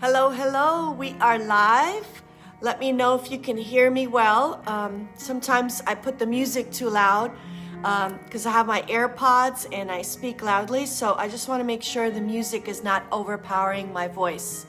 Hello, hello, we are live. Let me know if you can hear me well. Sometimes I put the music too loud because I have my AirPods and I speak loudly. So I just want to make sure the music is not overpowering my voice.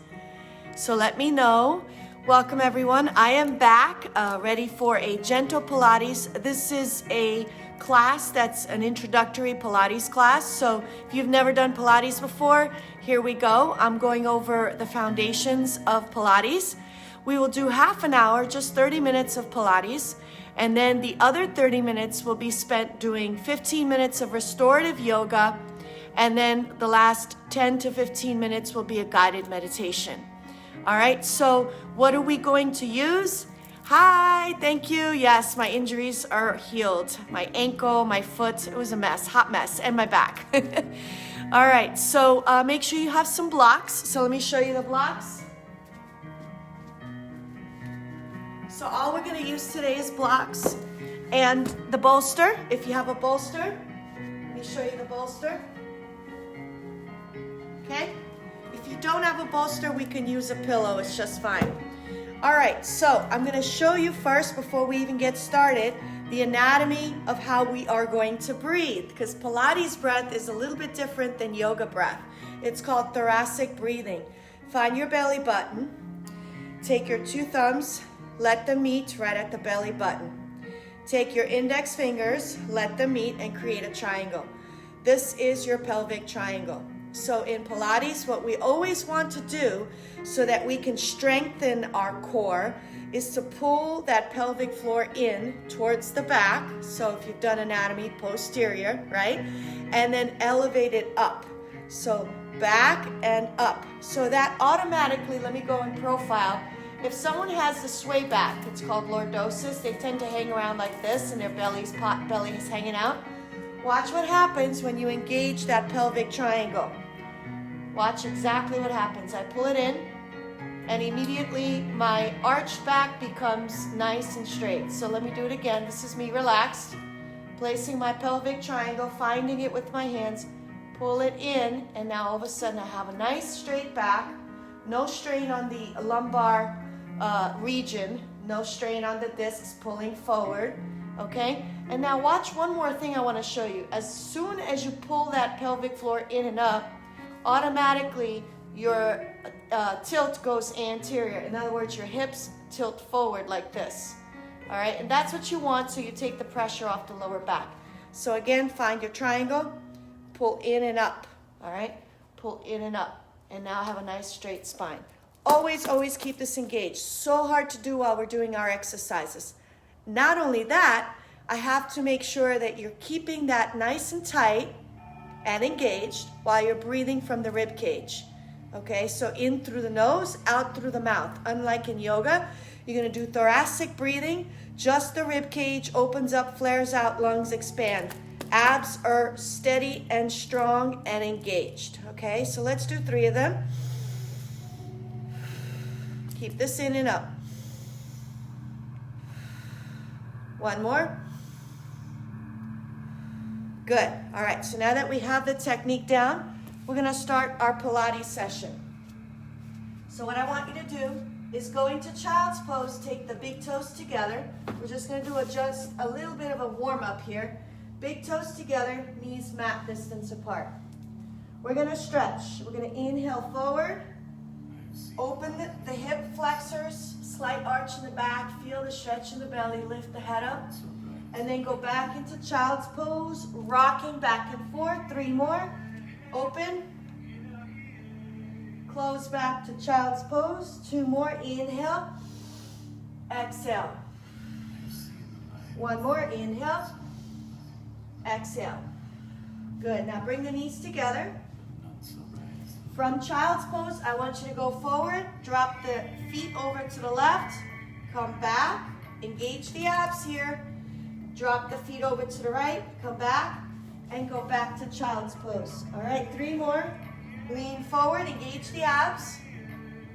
So let me know. Welcome everyone. I am back ready for a gentle Pilates. This is a class that's an introductory Pilates class. So if you've never done Pilates before, here we go. I'm going over the foundations of Pilates. We will do half an hour, just 30 minutes of Pilates. And then the other 30 minutes will be spent doing 15 minutes of restorative yoga. And then the last 10 to 15 minutes will be a guided meditation. All right, so what are we going to use? Hi, thank you. Yes, my injuries are healed. My ankle, my foot, it was a mess, hot mess, and my back. All right, so make sure you have some blocks. So let me show you the blocks. So all we're gonna use today is blocks and the bolster. If you have a bolster, let me show you the bolster. Okay? If you don't have a bolster, we can use a pillow, it's just fine. All right, so I'm gonna show you first, before we even get started, the anatomy of how we are going to breathe, because Pilates breath is a little bit different than yoga breath. It's called thoracic breathing. Find your belly button, take your two thumbs, let them meet right at the belly button. Take your index fingers, let them meet and create a triangle. This is your pelvic triangle. So in Pilates, what we always want to do so that we can strengthen our core is to pull that pelvic floor in towards the back. So if you've done anatomy, posterior, right? And then elevate it up. So back and up. So that automatically, let me go in profile. If someone has the sway back, it's called lordosis, they tend to hang around like this and their belly is hanging out. Watch what happens when you engage that pelvic triangle. Watch exactly what happens. I pull it in, and immediately my arched back becomes nice and straight. So let me do it again. This is me relaxed, placing my pelvic triangle, finding it with my hands, pull it in, and now all of a sudden I have a nice straight back, no strain on the lumbar region, no strain on the discs pulling forward. Okay, and now watch one more thing I want to show you. As soon as you pull that pelvic floor in and up, automatically your tilt goes anterior. In other words, your hips tilt forward like this. All right, and that's what you want, so you take the pressure off the lower back. So again, find your triangle, pull in and up. All right, pull in and up, and now have a nice straight spine. Always, always keep this engaged. So hard to do while we're doing our exercises. Not only that, I have to make sure that you're keeping that nice and tight and engaged while you're breathing from the rib cage. Okay, so in through the nose, out through the mouth. Unlike in yoga, you're gonna do thoracic breathing, just the rib cage opens up, flares out, lungs expand. Abs are steady and strong and engaged. Okay, so let's do 3 of them. Keep this in and up. One more. Good. All right, so now that we have the technique down, we're gonna start our Pilates session. So what I want you to do is go into child's pose, take the big toes together. We're just gonna do just a little bit of a warm up here. Big toes together, knees mat distance apart. We're gonna stretch. We're gonna inhale forward, open the hip flexors, slight arch in the back, feel the stretch in the belly, lift the head up, and then go back into child's pose, rocking back and forth. 3 more, open, close back to child's pose. 2 more, inhale, exhale. 1 more, inhale, exhale. Good, now bring the knees together. From child's pose, I want you to go forward, drop the feet over to the left, come back, engage the abs here, drop the feet over to the right, come back, and go back to child's pose. All right, 3 more. Lean forward, engage the abs,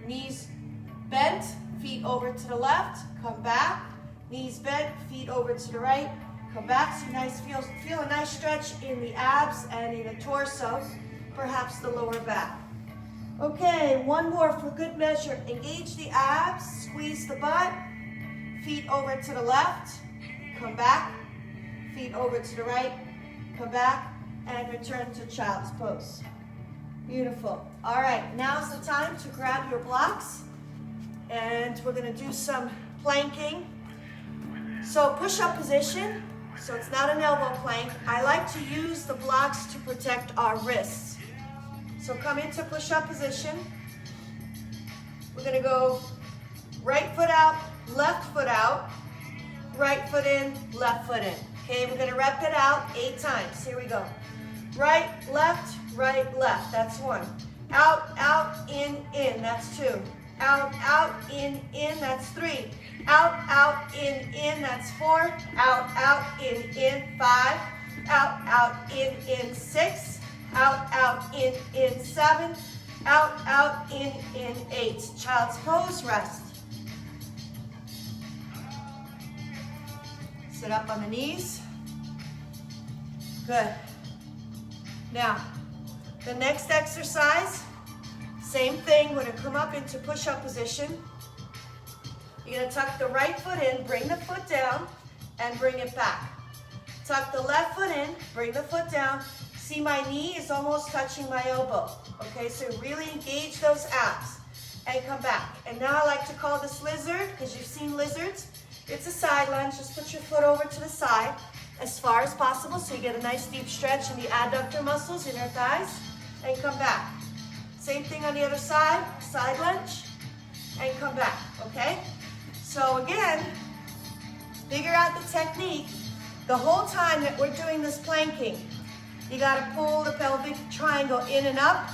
knees bent, feet over to the left, come back, knees bent, feet over to the right, come back. So feel a nice stretch in the abs and in the torso, perhaps the lower back. Okay, one more for good measure. Engage the abs, squeeze the butt, feet over to the left, come back, feet over to the right, come back, and return to child's pose. Beautiful. All right, now's the time to grab your blocks, and we're gonna do some planking. So push-up position, so it's not an elbow plank. I like to use the blocks to protect our wrists. So come into push-up position. We're gonna go right foot out, right foot in, left foot in. Okay, we're gonna rep it out 8 times. Here we go. Right, left, that's 1. Out, out, in, that's 2. Out, in, that's 3. Out, in, that's 4. Out, in, 5. Out, in, 6. Out, in, 7. Out, in, 8. Child's pose, rest. Sit up on the knees. Good. Now, the next exercise, same thing. We're going to come up into push-up position. You're going to tuck the right foot in, bring the foot down, and bring it back. Tuck the left foot in, bring the foot down. See, my knee is almost touching my elbow. Okay, so really engage those abs and come back. And now I like to call this lizard, because you've seen lizards. It's a side lunge. Just put your foot over to the side as far as possible so you get a nice deep stretch in the adductor muscles in your thighs, and come back. Same thing on the other side, side lunge, and come back, okay? So again, figure out the technique. The whole time that we're doing this planking, you gotta pull the pelvic triangle in and up,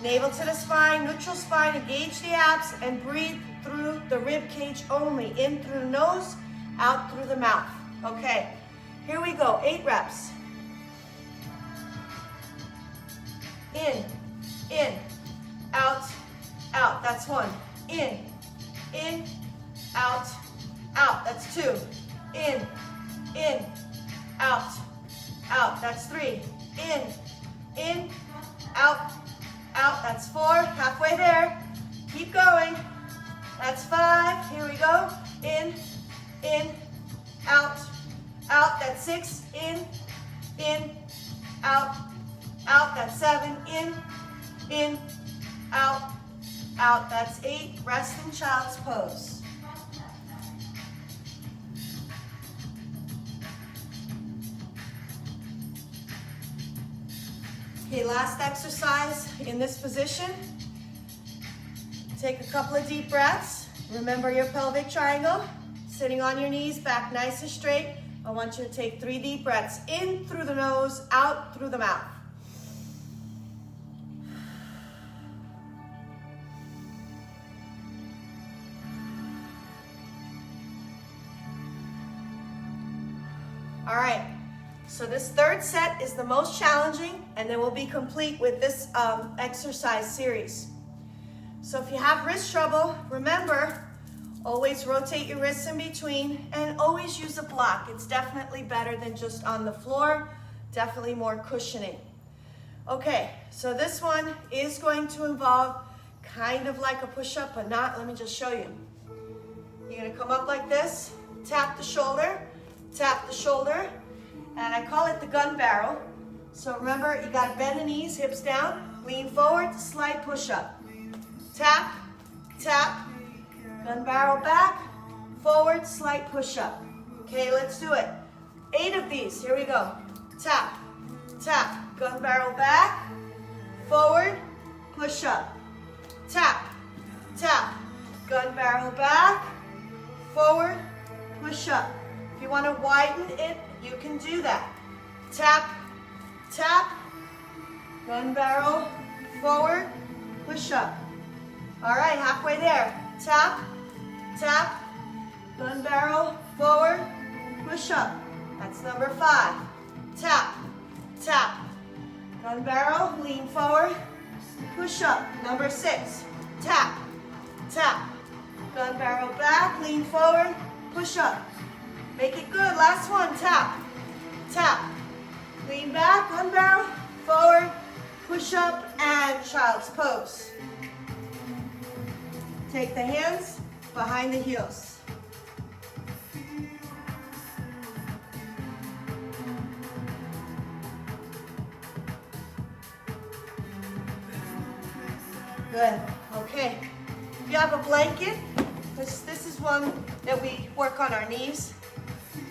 navel to the spine, neutral spine, engage the abs, and breathe through the rib cage only. In through the nose, out through the mouth. Okay, here we go, 8 reps. In, out, out, that's 1. In, out, out, that's 2. In, out, out, that's 3. In, out, out, that's 4. Halfway there. Keep going. That's 5. Here we go. In, out, out, that's 6. In, out, out, that's 7. In, out, out, that's 8. Rest in child's pose. Okay, last exercise in this position. Take a couple of deep breaths. Remember your pelvic triangle. Sitting on your knees, back nice and straight. I want you to take 3 deep breaths. In through the nose, out through the mouth. All right. So this third set is the most challenging, and then we'll be complete with this exercise series. So if you have wrist trouble, remember, always rotate your wrists in between and always use a block. It's definitely better than just on the floor, definitely more cushioning. Okay, so this one is going to involve kind of like a push-up, but not. Let me just show you. You're gonna come up like this, tap the shoulder, and I call it the gun barrel. So remember, you gotta bend the knees, hips down, lean forward, slight push-up. Tap, tap, gun barrel back, forward, slight push-up. Okay, let's do it. 8 of these, here we go. Tap, tap, gun barrel back, forward, push-up. Tap, tap, gun barrel back, forward, push-up. If you wanna widen it, you can do that. Tap, tap, gun barrel, forward, push up. All right, halfway there. Tap, tap, gun barrel, forward, push up. That's number 5. Tap, tap, gun barrel, lean forward, push up. Number 6. Tap, tap, gun barrel back, lean forward, push up. Make it good. Last one. Tap, tap, lean back, gun barrel, forward, Push up and child's pose. Take the hands behind the heels. Good. Okay. If you have a blanket, this is one that we work on our knees.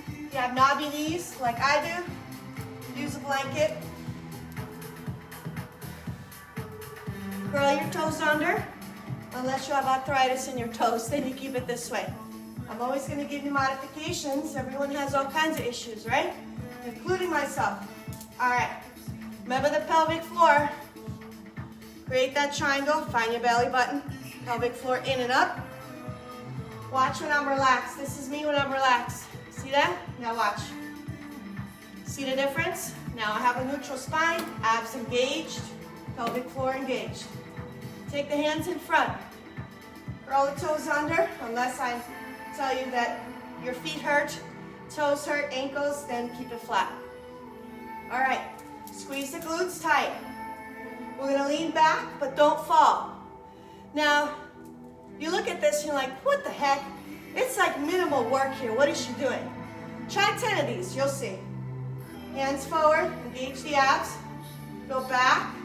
If you have knobby knees like I do, use a blanket. Curl your toes under, unless you have arthritis in your toes, then you keep it this way. I'm always going to give you modifications. Everyone has all kinds of issues, right? Including myself. All right. Remember the pelvic floor. Create that triangle. Find your belly button. Pelvic floor in and up. Watch when I'm relaxed. This is me when I'm relaxed. See that? Now watch. See the difference? Now I have a neutral spine, abs engaged, pelvic floor engaged. Take the hands in front. Curl the toes under, unless I tell you that your feet hurt, toes hurt, ankles, then keep it flat. All right, squeeze the glutes tight. We're gonna lean back, but don't fall. Now, you look at this and you're like, what the heck? It's like minimal work here. What is she doing? Try 10 of these, you'll see. Hands forward, engage the abs. Go back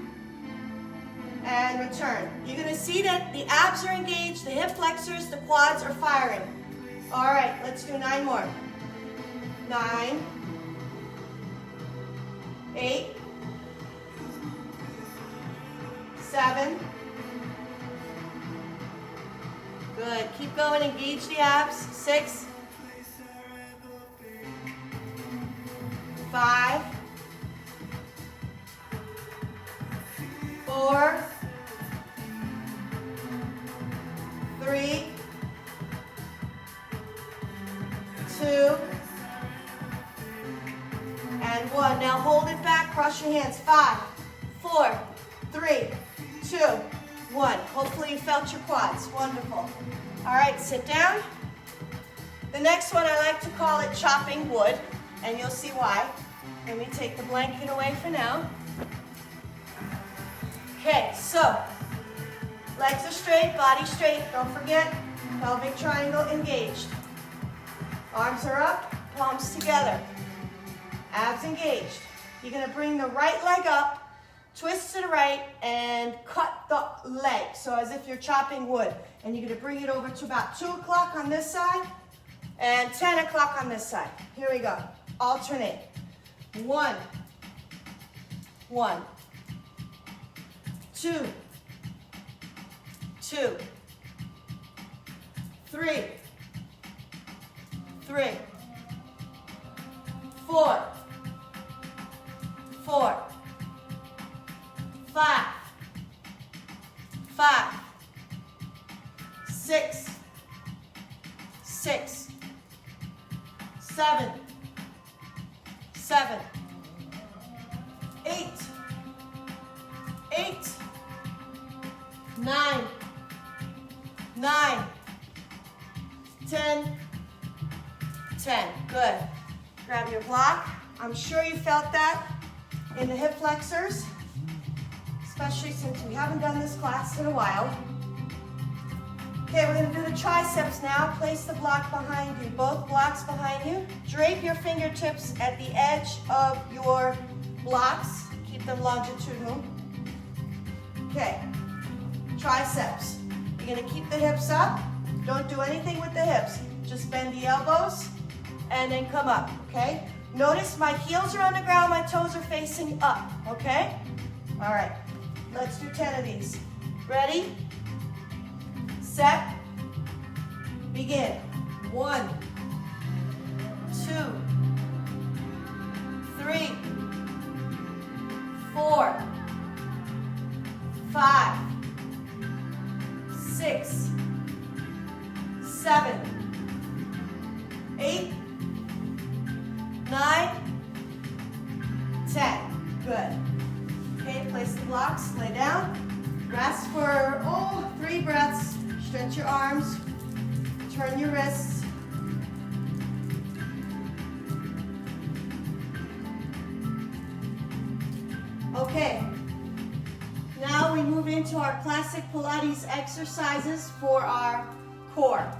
and return. You're gonna see that the abs are engaged, the hip flexors, the quads are firing. All right, let's do 9 more. 9, 8, 7. Good, keep going, engage the abs. 6, 5, 4, 3, 2, and 1. Now hold it back, cross your hands. 5, 4, 3, 2, 1. Hopefully you felt your quads. Wonderful. All right, sit down. The next one I like to call it chopping wood, and you'll see why. Let me take the blanket away for now. Okay, so legs are straight, body straight. Don't forget, pelvic triangle engaged. Arms are up, palms together. Abs engaged. You're gonna bring the right leg up, twist to the right, and cut the leg. So as if you're chopping wood. And you're gonna bring it over to about 2 o'clock on this side, and 10 o'clock on this side. Here we go. Alternate. 1, 1, 2, 2, 3, 3, 4, 4, 5, 5, 6, 6, 7, 7, 8, 8, 9, 9, 10, 10. Good. Grab your block. I'm sure you felt that in the hip flexors, especially since we haven't done this class in a while. Okay, we're going to do the triceps now. Place the block behind you, both blocks behind you. Drape your fingertips at the edge of your blocks. Keep them longitudinal. Okay, triceps. You're going to keep the hips up. Don't do anything with the hips. Just bend the elbows and then come up, okay? Notice my heels are on the ground, my toes are facing up, okay? All right, let's do 10 of these. Ready? Set, begin. 1, 2, 3, 4, 5, 6, 7, 8, 9, 10. Good. Okay, place the blocks, lay down. Rest for, 3 breaths. Stretch your arms, turn your wrists. Okay, our classic Pilates exercises for our core.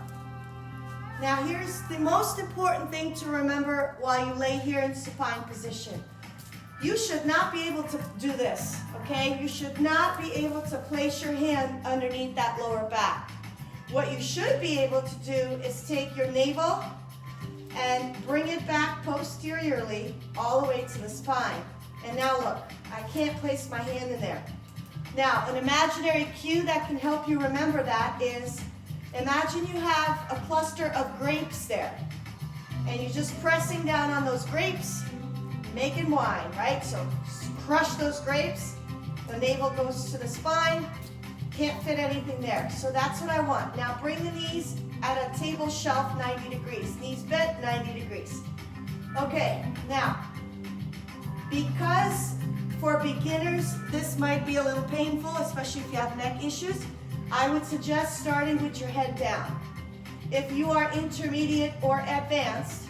Now here's the most important thing to remember while you lay here in supine position. You should not be able to do this, okay? You should not be able to place your hand underneath that lower back. What you should be able to do is take your navel and bring it back posteriorly all the way to the spine. And now look, I can't place my hand in there. Now, an imaginary cue that can help you remember that is, imagine you have a cluster of grapes there, and you're just pressing down on those grapes, making wine, right? So crush those grapes, the navel goes to the spine, can't fit anything there. So that's what I want. Now bring the knees at a table shelf 90 degrees. Knees bent 90 degrees. Okay, now, because for beginners, this might be a little painful, especially if you have neck issues, I would suggest starting with your head down. If you are intermediate or advanced,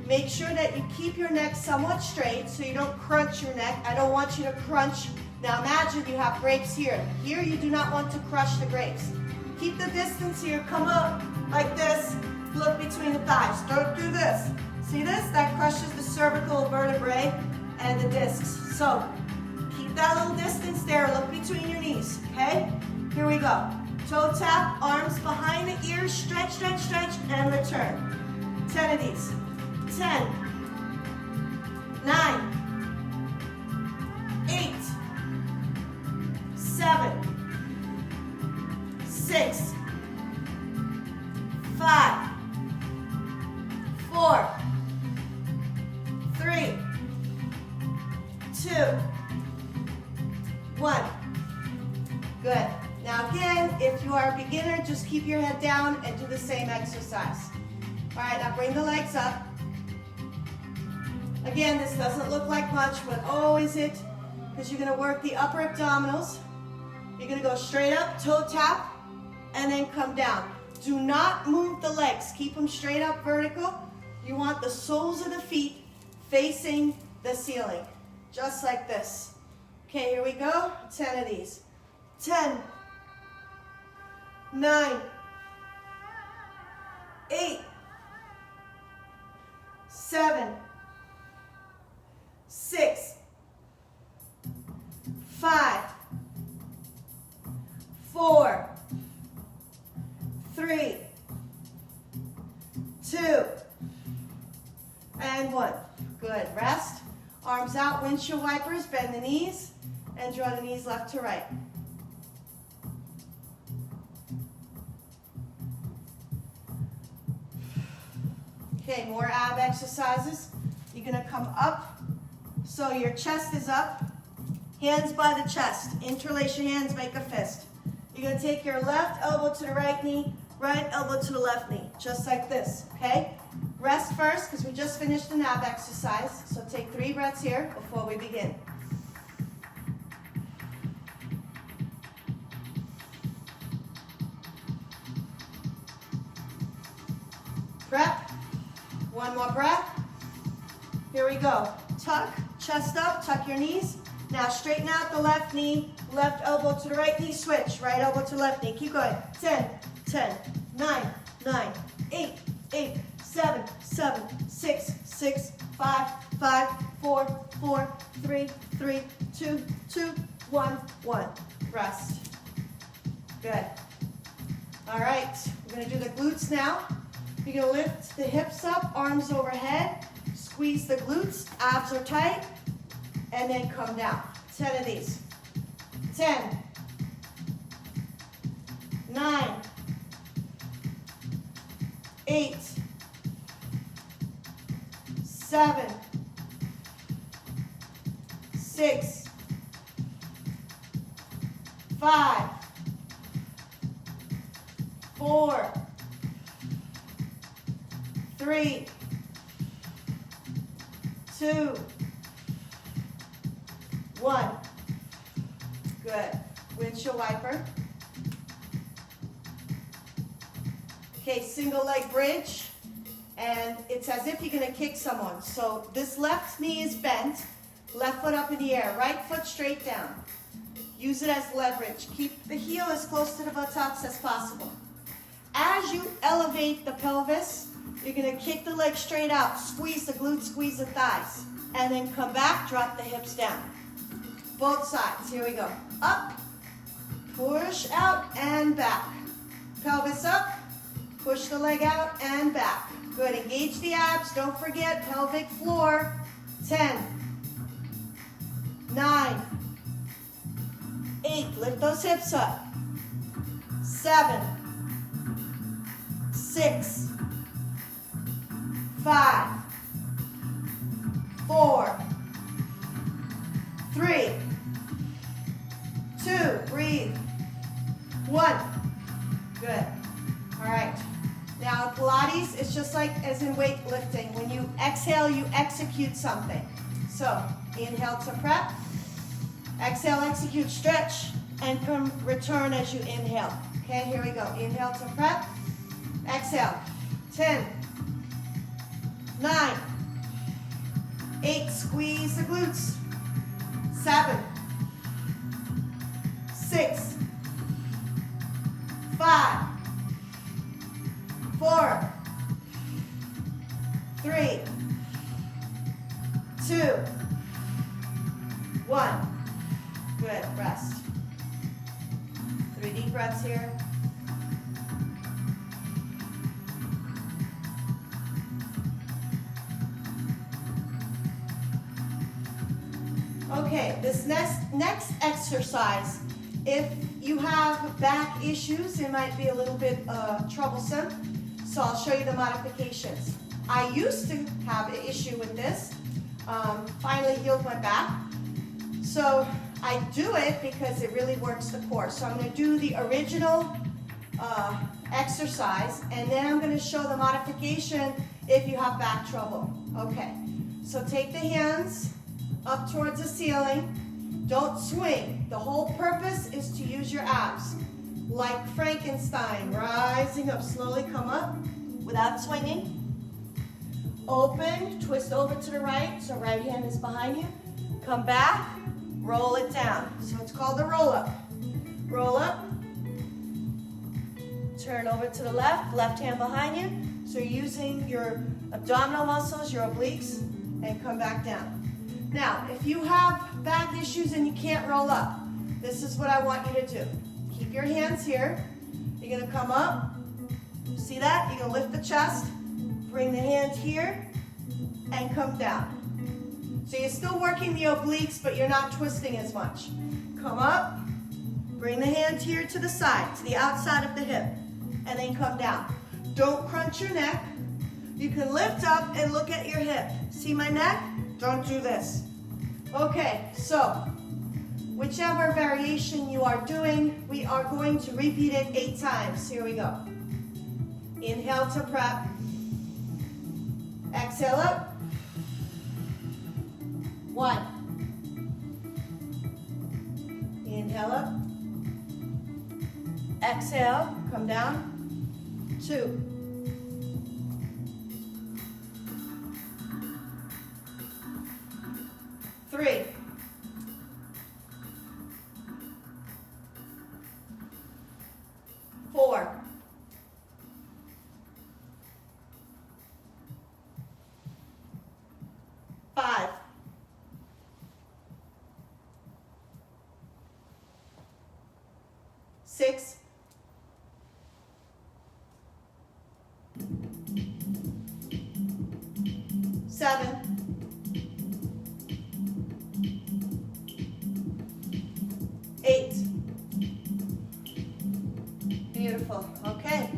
make sure that you keep your neck somewhat straight so you don't crunch your neck. I don't want you to crunch. Now imagine you have grapes here. Here you do not want to crush the grapes. Keep the distance here. Come up like this. Look between the thighs. Don't do this. See this? That crushes the cervical vertebrae and the discs. So keep that little distance there. Look between your knees. Okay? Here we go. Toe tap, arms behind the ears. Stretch, stretch, stretch, and return. 10 of these. 10, 9, 8, 7, 6, 5, 4, 3, 2, 1. Good. Now again, if you are a beginner, just keep your head down and do the same exercise. All right, now bring the legs up. Again, this doesn't look like much, but oh, is it? Because you're going to work the upper abdominals. You're going to go straight up, toe tap, and then come down. Do not move the legs. Keep them straight up, vertical. You want the soles of the feet facing the ceiling, just like this. Okay, here we go. 10 of these. 10, 9, 8, 7, 6, 5, 4, 3, 2, and 1. Good. Rest. Arms out, windshield wipers, bend the knees, and draw the knees left to right. Okay, more ab exercises. You're going to come up. So your chest is up, hands by the chest. Interlace your hands, make a fist. You're going to take your left elbow to the right knee, right elbow to the left knee, just like this, okay? Rest first, because we just finished an ab exercise. So take 3 breaths here before we begin. Prep. One more breath. Here we go. Tuck, chest up, tuck your knees. Now straighten out the left knee, left elbow to the right knee, switch, right elbow to left knee. Keep going. 10, 10, 9, 9, 8, 8, 7, 7, 6, 6, 5, 5, 4, 4, 3, 3, 2, 2, 1, 1. Rest. Good. All right, we're going to do the glutes now. You're going to lift the hips up, arms overhead. Squeeze the glutes, abs are tight, and then come down. 10 of these. 10, 9, 8, 7, 6, 5, 4, 3, 2, 1. Good. Windshield wiper. Okay, single leg bridge. And it's as if you're going to kick someone. So this left knee is bent. Left foot up in the air. Right foot straight down. Use it as leverage. Keep the heel as close to the buttocks as possible. As you elevate the pelvis, you're going to kick the leg straight out, squeeze the glutes, squeeze the thighs, and then come back, drop the hips down. Both sides. Here we go. Up, push out, and back. Pelvis up, push the leg out, and back. Good. Engage the abs. Don't forget pelvic floor. 10, 9, 8. Lift those hips up. 7, 6, 5, 4, 3, 2, breathe. 1. Good. All right. Now, Pilates is just like as in weightlifting. When you exhale, you execute something. So, inhale to prep. Exhale, execute, stretch, and come return as you inhale. Okay, here we go. Inhale to prep. Exhale. 10, 9, 8. Squeeze the glutes. 7, 6, 5, 4, 3, 2, 1. Good. Rest. 3 deep breaths here. Okay, this next exercise, if you have back issues, it might be a little bit troublesome, so I'll show you the modifications. I used to have an issue with this, finally healed my back, so I do it because it really works the core. So I'm going to do the original exercise, and then I'm going to show the modification if you have back trouble. Okay, so take the hands up towards the ceiling. Don't swing. The whole purpose is to use your abs. Like Frankenstein, rising up. Slowly come up without swinging. Open, twist over to the right, so right hand is behind you. Come back, roll it down. So it's called the roll up. Roll up. Turn over to the left, left hand behind you. So you're using your abdominal muscles, your obliques, and come back down. Now, if you have back issues and you can't roll up, this is what I want you to do. Keep your hands here. You're going to come up. See that? You're going to lift the chest. Bring the hand here and come down. So you're still working the obliques, but you're not twisting as much. Come up. Bring the hand here to the side, to the outside of the hip, and then come down. Don't crunch your neck. You can lift up and look at your hip. See my neck? Don't do this. Okay, so whichever variation you are doing, we are going to repeat it 8 times. Here we go. Inhale to prep. Exhale up. 1. Inhale up. Exhale, come down. 2. 3. 4. 5. 6. 7. 8. Beautiful. Okay.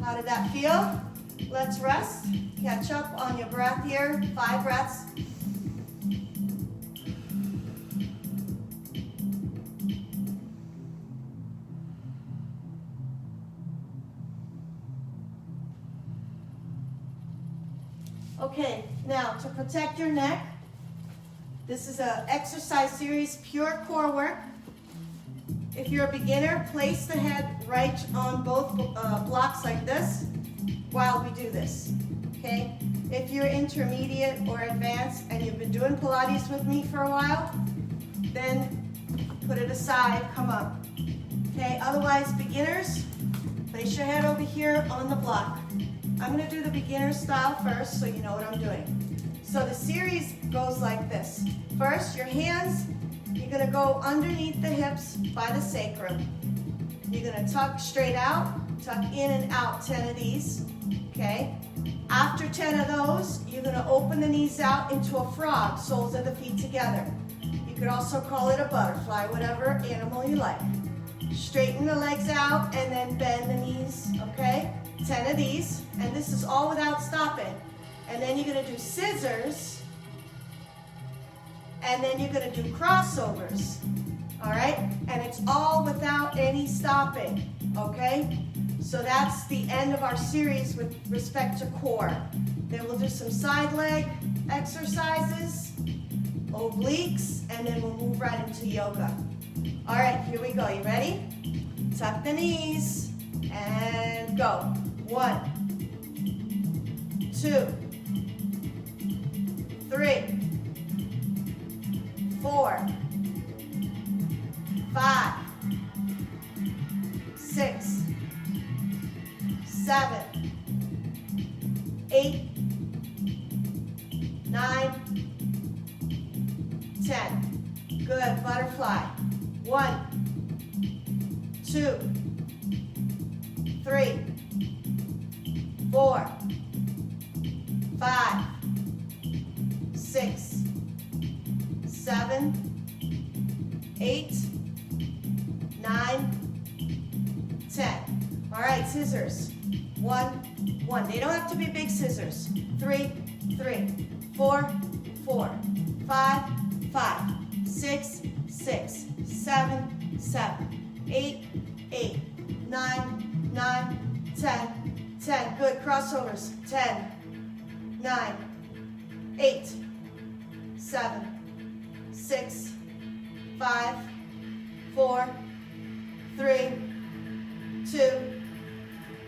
How did that feel? Let's rest. Catch up on your breath here. 5 breaths. Okay, now to protect your neck, this is an exercise series, pure core work. If you're a beginner, place the head right on both blocks like this while we do this, okay? If you're intermediate or advanced and you've been doing Pilates with me for a while, then put it aside, come up. Okay, otherwise, beginners, place your head over here on the block. I'm gonna do the beginner style first so you know what I'm doing. So the series goes like this. First, your hands, you're gonna go underneath the hips by the sacrum. You're gonna tuck straight out, tuck in and out, 10 of these, okay? After 10 of those, you're gonna open the knees out into a frog, soles of the feet together. You could also call it a butterfly, whatever animal you like. Straighten the legs out and then bend the knees, okay? 10 of these, and this is all without stopping. And then you're gonna do scissors, and then you're gonna do crossovers, all right? And it's all without any stopping, okay? So that's the end of our series with respect to core. Then we'll do some side leg exercises, obliques, and then we'll move right into yoga. All right, here we go. You ready? Tuck the knees and go. 1, 2, 3, 4, 5, 6, 7, 8, 9, 10. Good, butterfly. 1, 2, 3, 4, 5, 6, 7, 8, 9, 10. All right, scissors. 1, 1. They don't have to be big scissors. 3, 3, 4, 4, 5, 5, 6, 6, 7, 7, 8, 8, 9, 9, 10, 10. Good, crossovers. 10, 9, 8, 7, 6, 5, 4, 3, 2,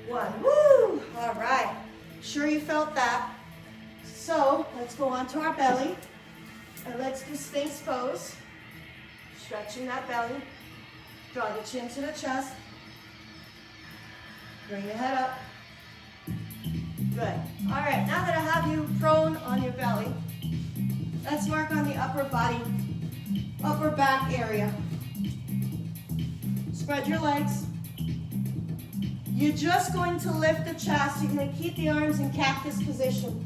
1. Woo! All right. Sure you felt that. So let's go on to our belly. And let's do Sphinx pose. Stretching that belly. Draw the chin to the chest. Bring your head up. Good. All right, now that I have you prone on your belly, let's work on the upper body, upper back area. Spread your legs. You're just going to lift the chest. You're going to keep the arms in cactus position.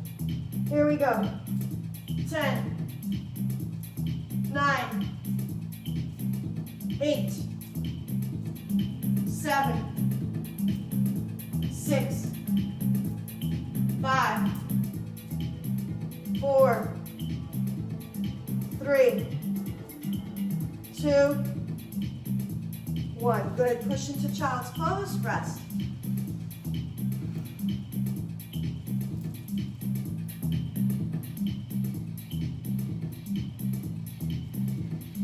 Here we go. 10, 9, 8, 7, 6, 5, 4, 3, 2, 1. Good. Push into child's pose. Rest.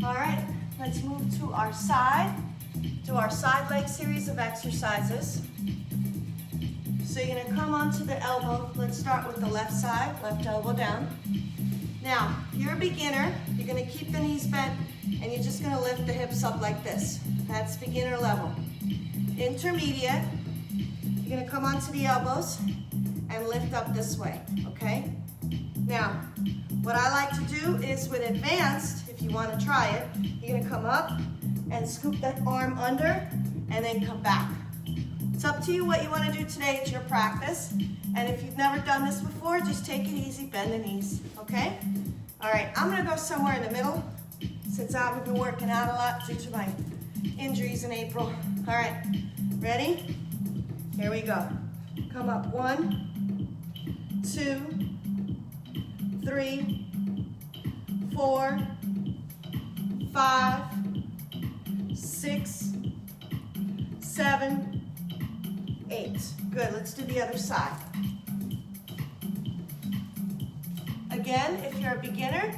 All right, let's move to our side. Do our side leg series of exercises. So you're gonna come onto the elbow. Let's start with the left side, left elbow down. Now, if you're a beginner, you're gonna keep the knees bent and you're just gonna lift the hips up like this. That's beginner level. Intermediate, you're gonna come onto the elbows and lift up this way, okay? Now, what I like to do is with advanced, if you wanna try it, you're gonna come up and scoop that arm under and then come back. It's up to you what you wanna do today. It's your practice. And if you've never done this before, just take it easy, bend the knees, okay? All right, I'm gonna go somewhere in the middle since I've been working out a lot due to my injuries in April. All right, ready? Here we go. Come up, 1, 2, 3, 4, 5, 6, 7, 8. Good, let's do the other side. Again, if you're a beginner,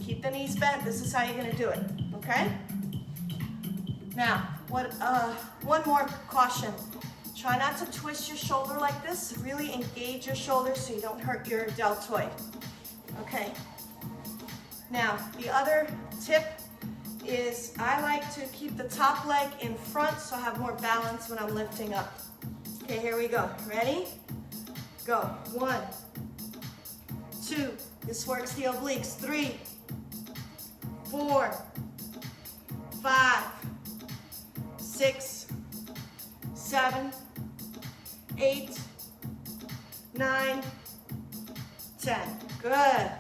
keep the knees bent. This is how you're gonna do it, okay? Now, one more caution. Try not to twist your shoulder like this. Really engage your shoulder so you don't hurt your deltoid. Okay. Now, the other tip is I like to keep the top leg in front so I have more balance when I'm lifting up. Okay, here we go. Ready? Go. 1, 2. This works the obliques. 3, 4, 5, 6, 7, 8, 9, 10. Good.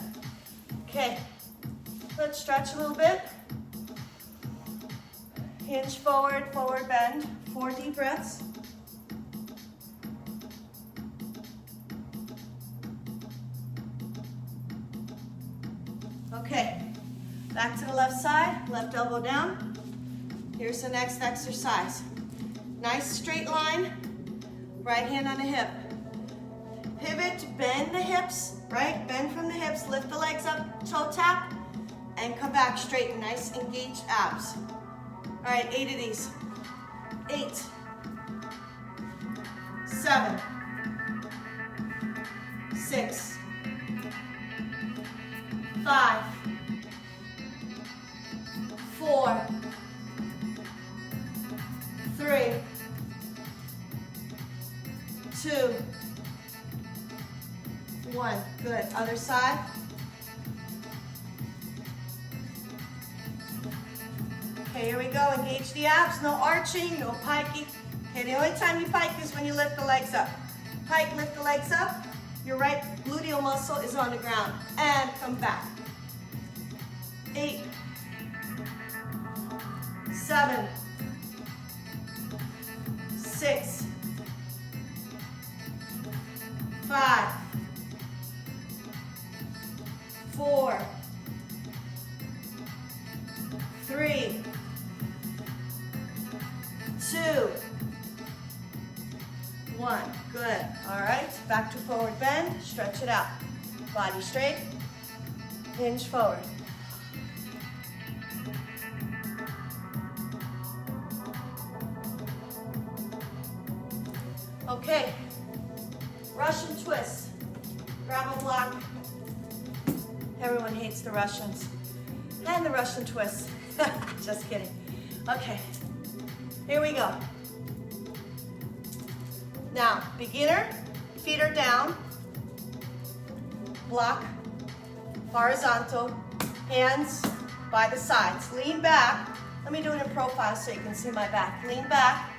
Okay. Let's stretch a little bit. Hinge forward, forward bend. 4 deep breaths. Okay. Back to the left side, left elbow down. Here's the next exercise. Nice straight line, right hand on the hip. Pivot, bend the hips, right? Bend from the hips, lift the legs up, toe tap, and come back straight. Nice engaged abs. All right, 8 of these. 8, 7, 6, 5, 4, 3, 2, 1. Good. Other side. Okay, here we go. Engage the abs. No arching, no piking. Okay, the only time you pike is when you lift the legs up. Pike, lift the legs up. Your right gluteal muscle is on the ground. And come back. 8, 7, 6, 5, 4, 3, 2, 1. Good. All right. Back to forward bend. Stretch it out. Body straight. Hinge forward. Okay. Russian twist. Grab a block. Everyone hates the Russians. And the Russian twist. Just kidding. Okay. Here we go. Now, beginner, feet are down. Block, horizontal, hands by the sides. Lean back. Let me do it in profile so you can see my back. Lean back,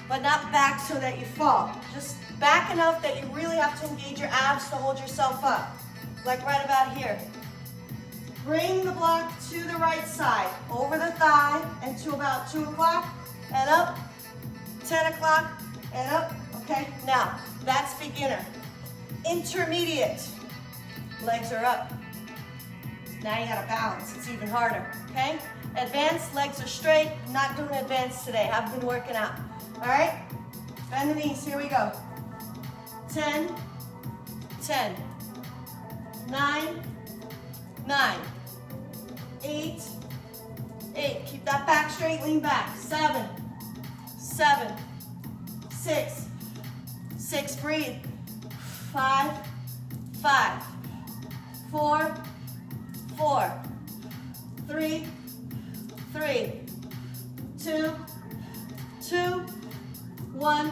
but not back so that you fall. Just back enough that you really have to engage your abs to hold yourself up. Like right about here. Bring the block to the right side, over the thigh, and to about 2 o'clock, and up, 10 o'clock, and up. Okay, now, that's beginner. Intermediate, legs are up. Now you gotta balance, it's even harder, okay? Advanced, legs are straight. I'm not doing advanced today, I've been working out. All right, bend the knees, here we go. 10, 10, 9, 9, 8, 8. Keep that back straight, lean back. 7, 7, 6, 6, breathe. 5, 5, 4, 4, 3, 3, 2, 2, 1,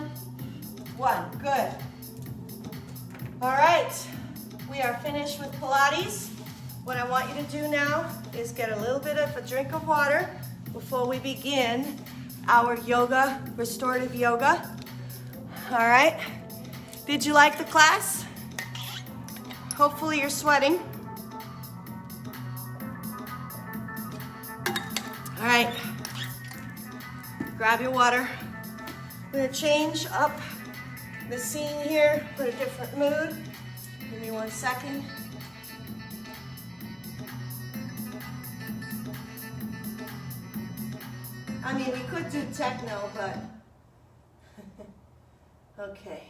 1. Good. All right, we are finished with Pilates. What I want you to do now is get a little bit of a drink of water before we begin our yoga, restorative yoga. All right. Did you like the class? Hopefully you're sweating. All right. Grab your water. I'm gonna change up the scene here, put a different mood. Give me 1 second. I mean, we could do techno, but okay.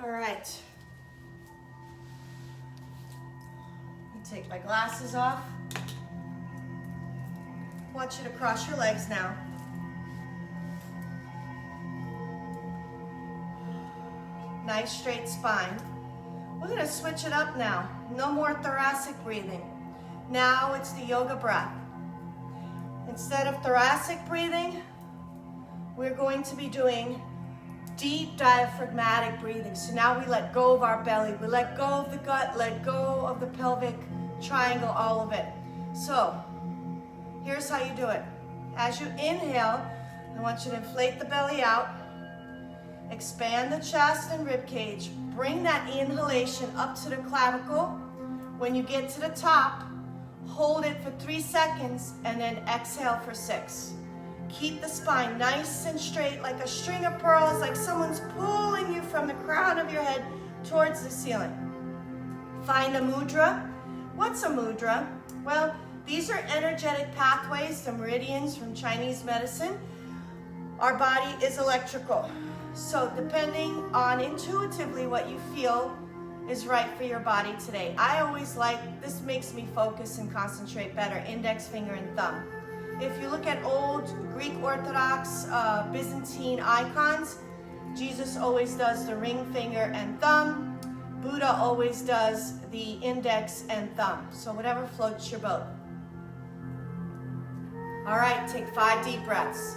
All right. Take my glasses off. I want you to cross your legs now. Nice straight spine. We're gonna switch it up now. No more thoracic breathing. Now it's the yoga breath. Instead of thoracic breathing, we're going to be doing deep diaphragmatic breathing. So now we let go of our belly. We let go of the gut, let go of the pelvic triangle, all of it. So here's how you do it. As you inhale, I want you to inflate the belly out, expand the chest and rib cage. Bring that inhalation up to the clavicle. When you get to the top, hold it for 3 seconds and then exhale for 6. Keep the spine nice and straight like a string of pearls, like someone's pulling you from the crown of your head towards the ceiling. Find a mudra. What's a mudra? Well, these are energetic pathways, the meridians from Chinese medicine. Our body is electrical. So depending on intuitively what you feel is right for your body today. I always like, this makes me focus and concentrate better, index finger and thumb. If you look at old Greek Orthodox Byzantine icons, Jesus always does the ring finger and thumb. Buddha always does the index and thumb. So whatever floats your boat. All right, take 5 deep breaths.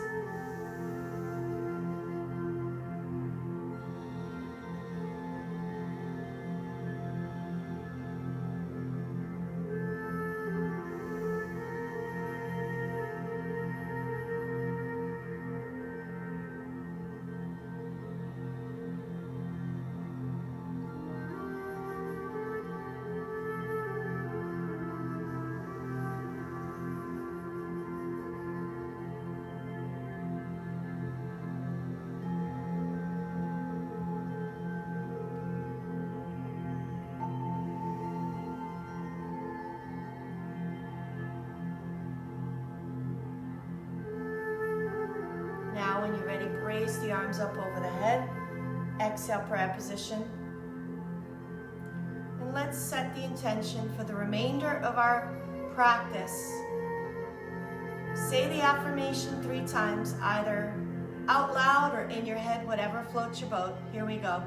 Now when you're ready, raise the arms up over the head. Exhale, prayer position. And let's set the intention for the remainder of our practice. Say the affirmation 3 times, either out loud or in your head, whatever floats your boat. Here we go.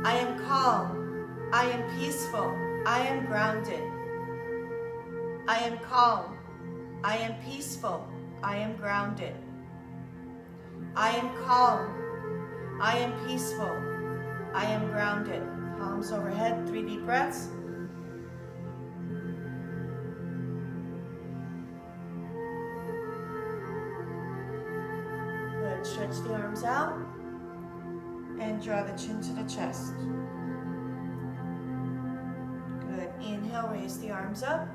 I am calm. I am peaceful. I am grounded. I am calm. I am peaceful. I am grounded. I am calm. I am peaceful. I am grounded. Palms overhead, 3 deep breaths. Good, stretch the arms out and draw the chin to the chest. Good, inhale, raise the arms up.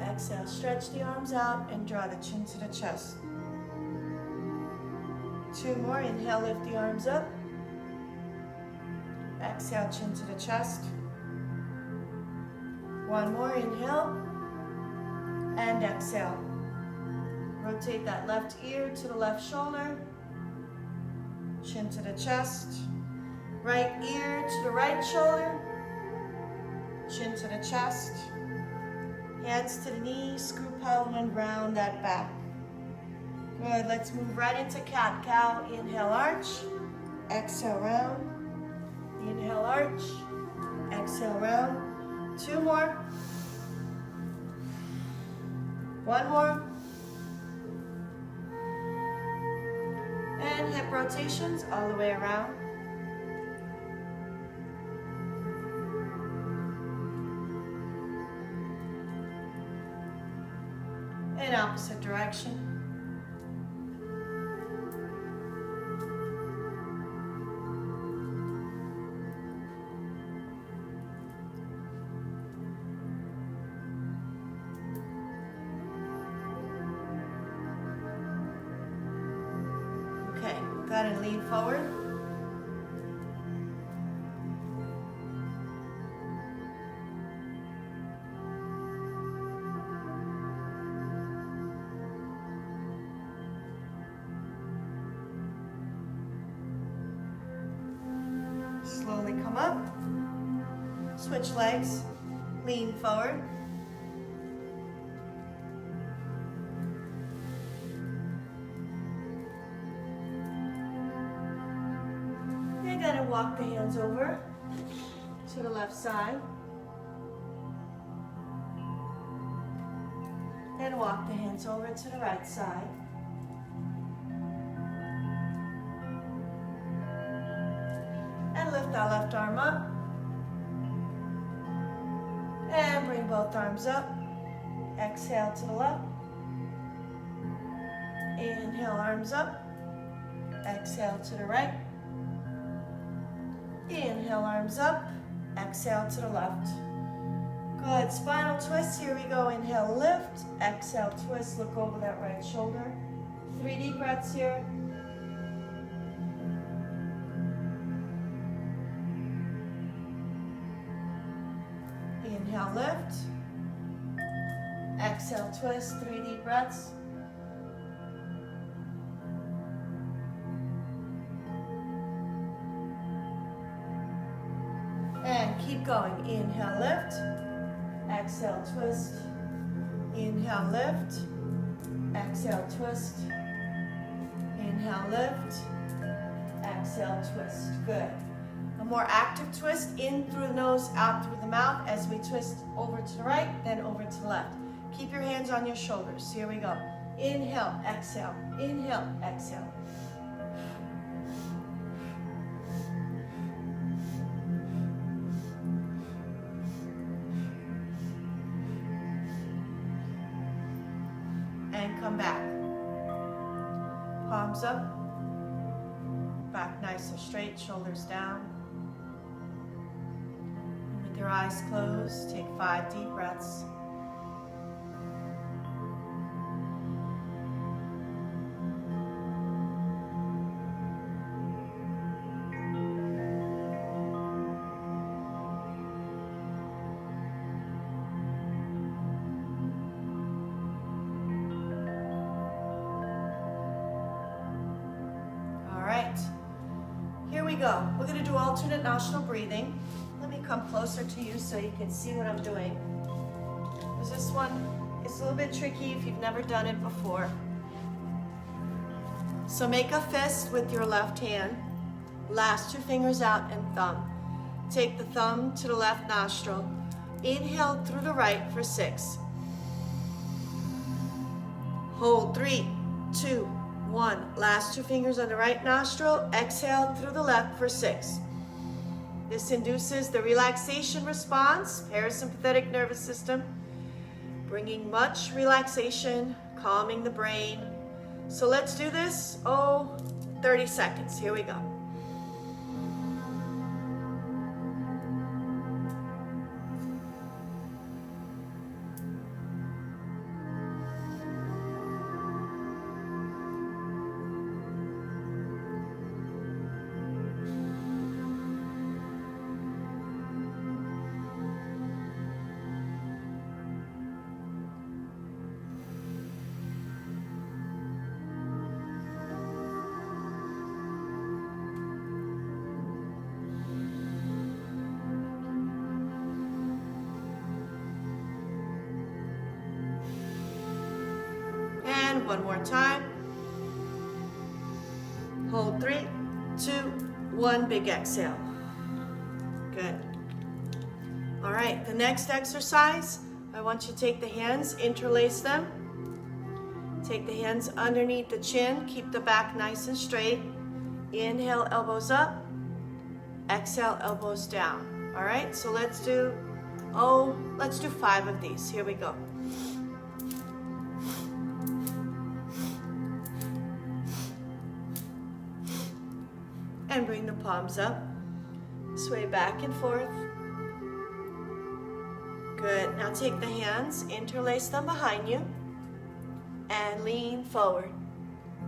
Exhale, stretch the arms out and draw the chin to the chest. 2 more, inhale, lift the arms up. Exhale, chin to the chest. 1 more, inhale, and exhale. Rotate that left ear to the left shoulder. Chin to the chest. Right ear to the right shoulder. Chin to the chest. Hands to the knees, screw pelvic round that back. Good, let's move right into cat-cow. Inhale, arch. Exhale, round. Inhale, arch. Exhale, round. 2 more. 1 more. And hip rotations all the way around. In opposite direction. Okay, go ahead and lean forward. Slowly come up, switch legs, lean forward. You're gonna walk the hands over to the left side. And walk the hands over to the right side. And lift that left arm up. And bring both arms up. Exhale to the left. Inhale, arms up. Exhale to the right. Inhale, arms up. Exhale to the left. Good. Spinal twist. Here we go. Inhale, lift. Exhale, twist. Look over that right shoulder. 3 deep breaths here. Inhale, lift. Exhale, twist. 3 deep breaths. And keep going. Inhale, lift. Exhale, twist. Inhale, lift. Exhale, twist. Inhale, lift. Exhale, twist. Good. A more active twist, in through the nose, out through the mouth as we twist over to the right, then over to the left. Keep your hands on your shoulders. Here we go. Inhale, exhale. Inhale, exhale. And come back. Palms up. Back nice and straight, shoulders down. And with your eyes closed, take 5 deep breaths. Here we go. We're going to do alternate nostril breathing. Let me come closer to you so you can see what I'm doing. Because this one is a little bit tricky if you've never done it before. So make a fist with your left hand. Last 2 fingers out and thumb. Take the thumb to the left nostril. Inhale through the right for 6. Hold 3, 2, 1. Last 2 fingers on the right nostril. Exhale through the left for 6. This induces the relaxation response, parasympathetic nervous system, bringing much relaxation, calming the brain. So let's do this, 30 seconds. Here we go. And one more time. Hold 3, 2, 1, big exhale. Good. All right, the next exercise, I want you to take the hands, interlace them. Take the hands underneath the chin, keep the back nice and straight. Inhale, elbows up. Exhale, elbows down. All right, so let's do 5 of these. Here we go. And bring the palms up. Sway back and forth. Good. Now take the hands, interlace them behind you, and lean forward.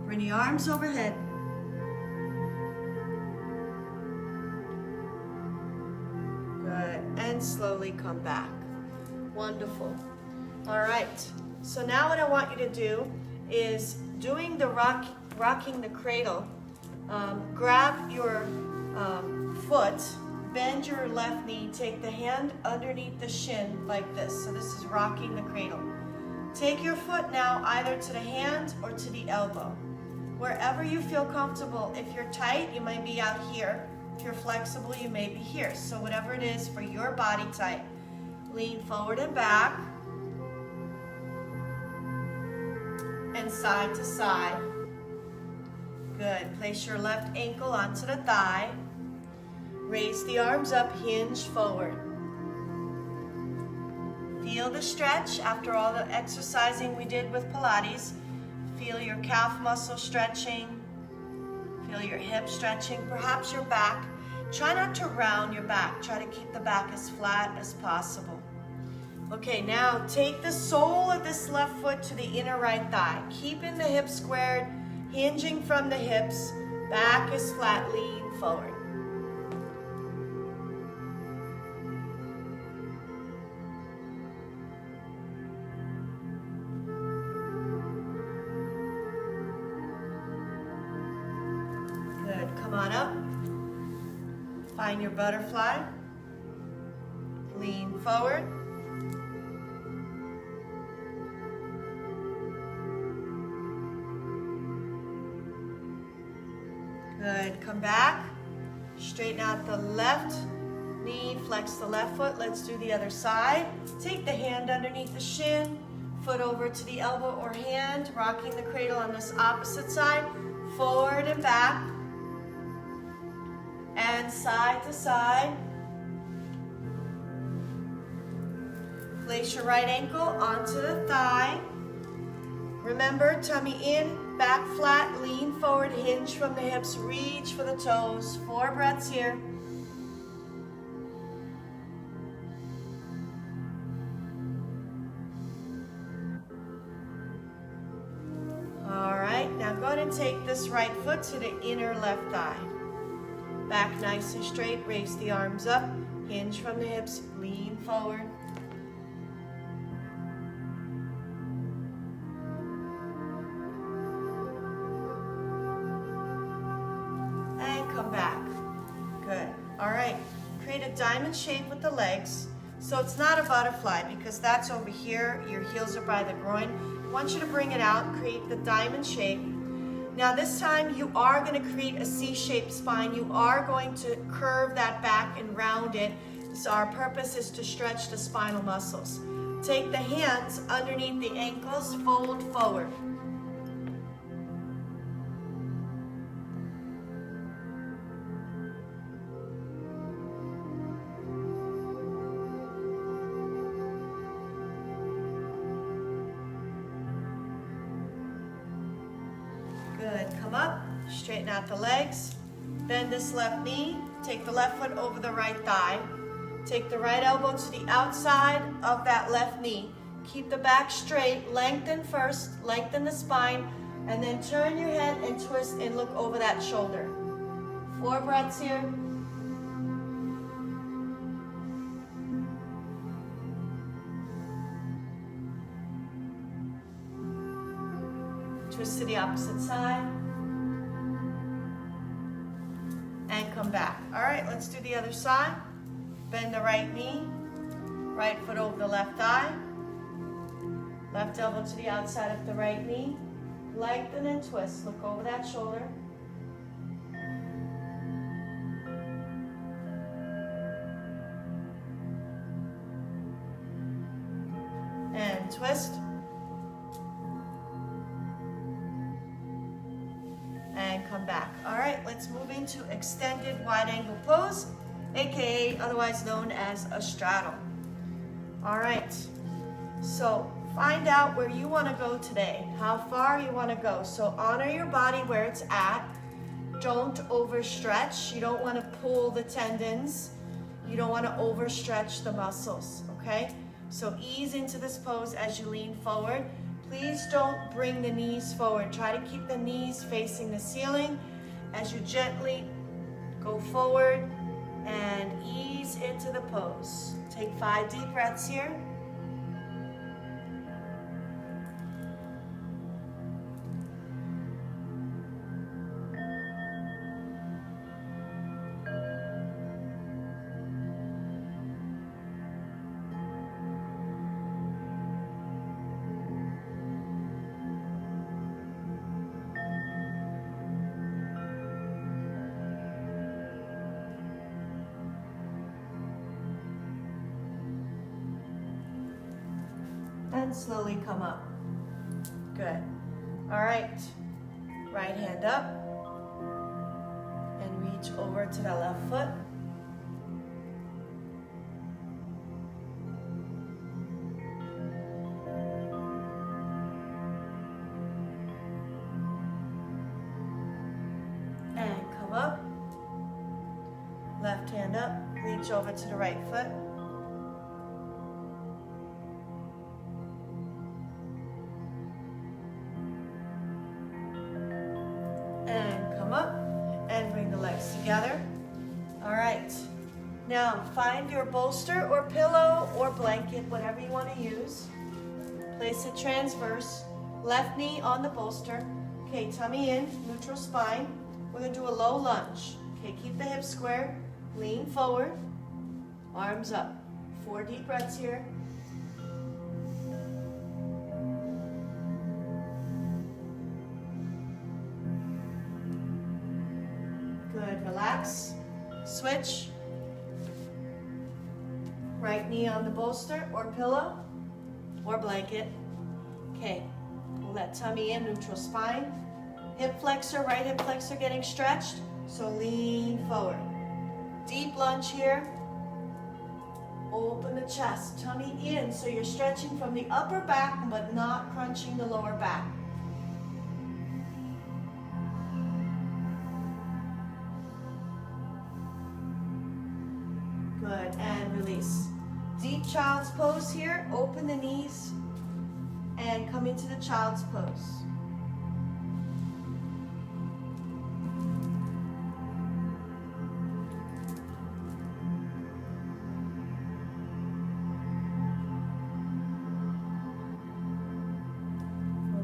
Bring the arms overhead. Good. And slowly come back. Wonderful. All right. So now what I want you to do is doing the rocking the cradle. Grab your foot, bend your left knee, take the hand underneath the shin like this. So this is rocking the cradle. Take your foot now either to the hand or to the elbow. Wherever you feel comfortable. If you're tight, you might be out here. If you're flexible, you may be here. So whatever it is for your body type. Lean forward and back. And side to side. Good. Place your left ankle onto the thigh. Raise the arms up, hinge forward. Feel the stretch after all the exercising we did with Pilates. Feel your calf muscle stretching. Feel your hip stretching, perhaps your back. Try not to round your back. Try to keep the back as flat as possible. Okay, now take the sole of this left foot to the inner right thigh. Keeping the hips squared, hinging from the hips. Back is flat, lean forward. Good, come on up. Find your butterfly. Lean forward. Good, come back. Straighten out the left knee, flex the left foot. Let's do the other side. Take the hand underneath the shin, foot over to the elbow or hand, rocking the cradle on this opposite side. Forward and back. And side to side. Place your right ankle onto the thigh. Remember, tummy in, back flat, lean forward, hinge from the hips, reach for the toes. 4 breaths here. All right, now go ahead and take this right foot to the inner left thigh. Back nice and straight, raise the arms up, hinge from the hips, lean forward. And come back. Good. All right, create a diamond shape with the legs. So it's not a butterfly because that's over here, your heels are by the groin. I want you to bring it out, create the diamond shape. Now this time you are going to create a C-shaped spine. You are going to curve that back and round it. So our purpose is to stretch the spinal muscles. Take the hands underneath the ankles, fold forward. Good, come up, straighten out the legs, bend this left knee, take the left foot over the right thigh, take the right elbow to the outside of that left knee, keep the back straight, lengthen first, lengthen the spine, and then turn your head and twist and look over that shoulder. 4 breaths here. Twist to the opposite side. And come back. All right, let's do the other side. Bend the right knee. Right foot over the left thigh. Left elbow to the outside of the right knee. Lengthen and twist. Look over that shoulder. And twist. And come back. All right, let's move into extended wide angle pose, aka otherwise known as a straddle. All right, so find out where you want to go today, how far you want to go. So honor your body where it's at. Don't overstretch. You don't want to pull the tendons. You don't want to overstretch the muscles, okay? So ease into this pose as you lean forward. Please don't bring the knees forward. Try to keep the knees facing the ceiling as you gently go forward and ease into the pose. Take 5 deep breaths here. And slowly come up. Good. All right. Right hand up. And reach over to the left foot. And come up. Left hand up. Reach over to the right foot. And come up and bring the legs together. All right. Now find your bolster or pillow or blanket, whatever you want to use. Place it transverse. Left knee on the bolster. Okay, tummy in, neutral spine. We're going to do a low lunge. Okay, keep the hips square. Lean forward. Arms up. 4 deep breaths here. Good, relax. Switch. Right knee on the bolster or pillow or blanket. Okay, pull that tummy in, neutral spine. Hip flexor, right hip flexor getting stretched. So lean forward. Deep lunge here. Open the chest, tummy in. So you're stretching from the upper back but not crunching the lower back. Good, and release. Deep child's pose here. Open the knees and come into the child's pose.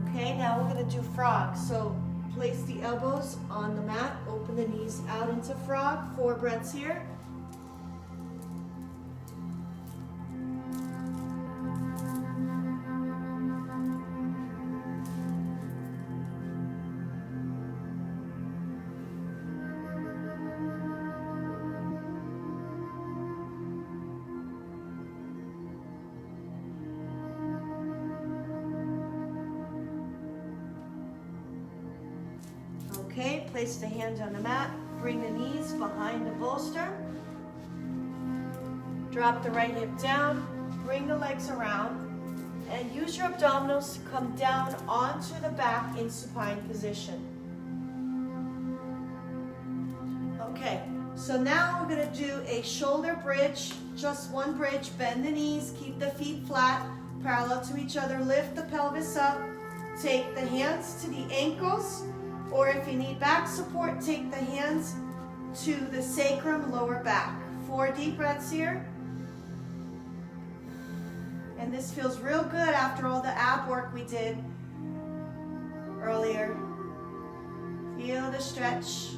Okay, now we're going to do frog. So place the elbows on the mat. Open the knees out into frog. 4 breaths here. Okay, place the hands on the mat. Bring the knees behind the bolster. Drop the right hip down. Bring the legs around. And use your abdominals to come down onto the back in supine position. Okay, so now we're going to do a shoulder bridge. Just one bridge. Bend the knees. Keep the feet flat, parallel to each other. Lift the pelvis up. Take the hands to the ankles. Or if you need back support, take the hands to the sacrum, lower back. 4 deep breaths here. And this feels real good after all the ab work we did earlier. Feel the stretch.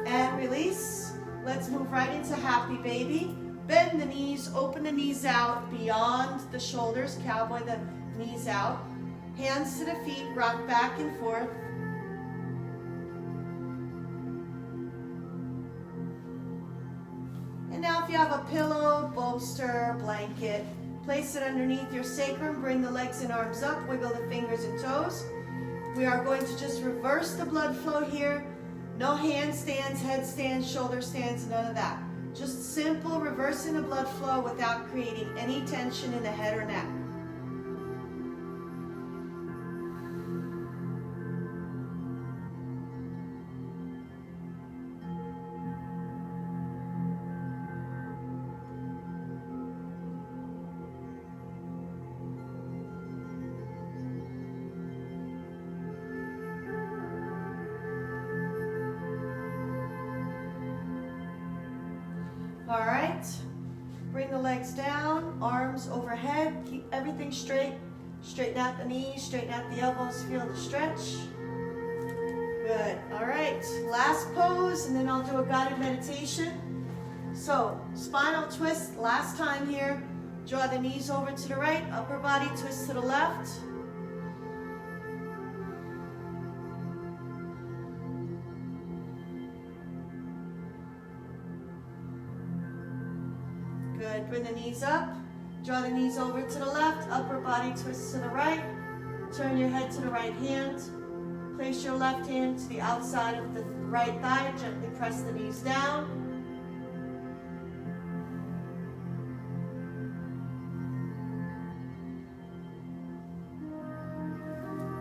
And release. Let's move right into happy baby. Bend the knees, open the knees out beyond the shoulders, cowboy the knees out. Hands to the feet, rock back and forth. And now if you have a pillow, bolster, blanket, place it underneath your sacrum, bring the legs and arms up, wiggle the fingers and toes. We are going to just reverse the blood flow here. No handstands, headstands, shoulder stands, none of that. Just simple reversing the blood flow without creating any tension in the head or neck. All right, bring the legs down, arms overhead, keep everything straight. Straighten out the knees, straighten out the elbows, feel the stretch. Good, all right, last pose, and then I'll do a guided meditation. So, spinal twist, last time here. Draw the knees over to the right, upper body twist to the left. Good. Bring the knees up. Draw the knees over to the left. Upper body twists to the right. Turn your head to the right hand. Place your left hand to the outside of the right thigh. Gently press the knees down.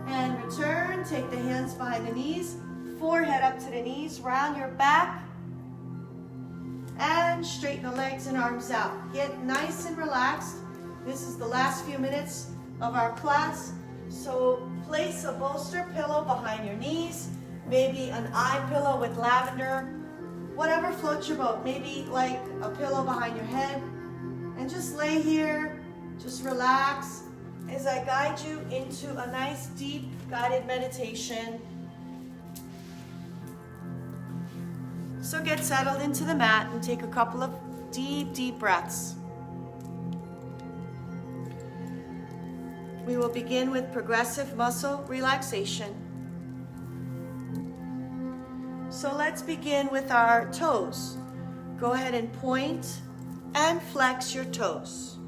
And return. Take the hands behind the knees. Forehead up to the knees. Round your back. And straighten the legs and arms out. Get nice and relaxed. This is the last few minutes of our class. So place a bolster pillow behind your knees. Maybe an eye pillow with lavender. Whatever floats your boat. Maybe like a pillow behind your head. And just lay here. Just relax as I guide you into a nice deep guided meditation. So get settled into the mat and take a couple of deep, deep breaths. We will begin with progressive muscle relaxation. So let's begin with our toes. Go ahead and point and flex your toes.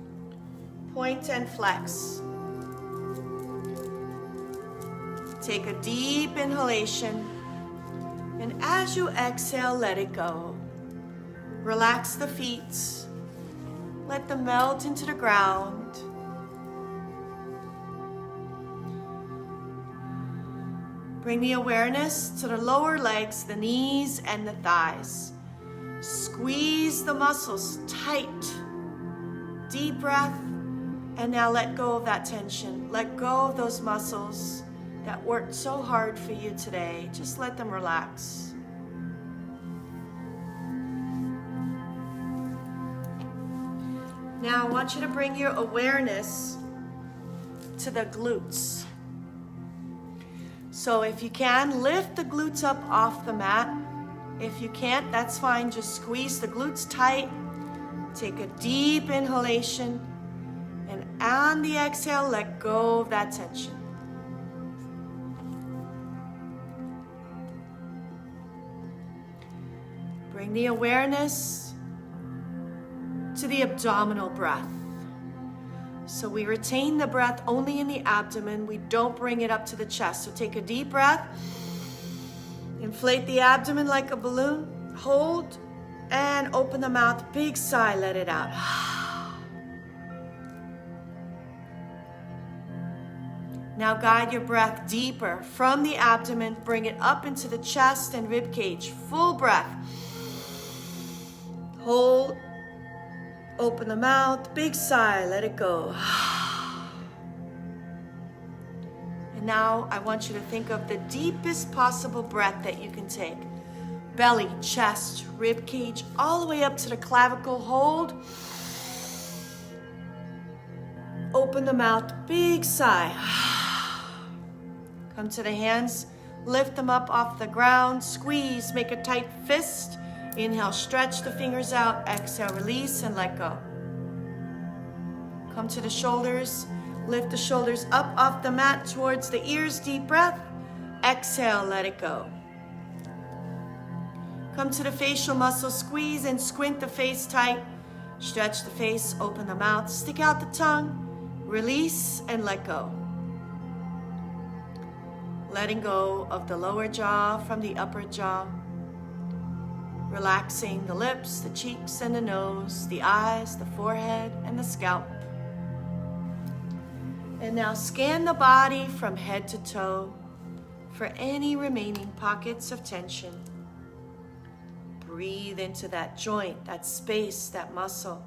Point and flex. Take a deep inhalation. And as you exhale, let it go. Relax the feet. Let them melt into the ground. Bring the awareness to the lower legs, the knees, and the thighs. Squeeze the muscles tight. Deep breath. And now let go of that tension. Let go of those muscles that worked so hard for you today. Just let them relax. Now I want you to bring your awareness to the glutes. So if you can, lift the glutes up off the mat. If you can't, that's fine. Just squeeze the glutes tight. Take a deep inhalation. And on the exhale, let go of that tension. Bring the awareness to the abdominal breath. So we retain the breath only in the abdomen. We don't bring it up to the chest. So take a deep breath. Inflate the abdomen like a balloon. Hold and open the mouth. Big sigh, let it out. Now guide your breath deeper from the abdomen. Bring it up into the chest and rib cage. Full breath. Hold, open the mouth, big sigh, let it go. And now I want you to think of the deepest possible breath that you can take. Belly, chest, rib cage, all the way up to the clavicle. Hold. Open the mouth, big sigh. Come to the hands, lift them up off the ground, squeeze, make a tight fist. Inhale, stretch the fingers out. Exhale, release and let go. Come to the shoulders. Lift the shoulders up off the mat towards the ears. Deep breath. Exhale, let it go. Come to the facial muscles. Squeeze and squint the face tight. Stretch the face, open the mouth, stick out the tongue. Release and let go. Letting go of the lower jaw from the upper jaw. Relaxing the lips, the cheeks, and the nose, the eyes, the forehead, and the scalp. And now scan the body from head to toe for any remaining pockets of tension. Breathe into that joint, that space, that muscle.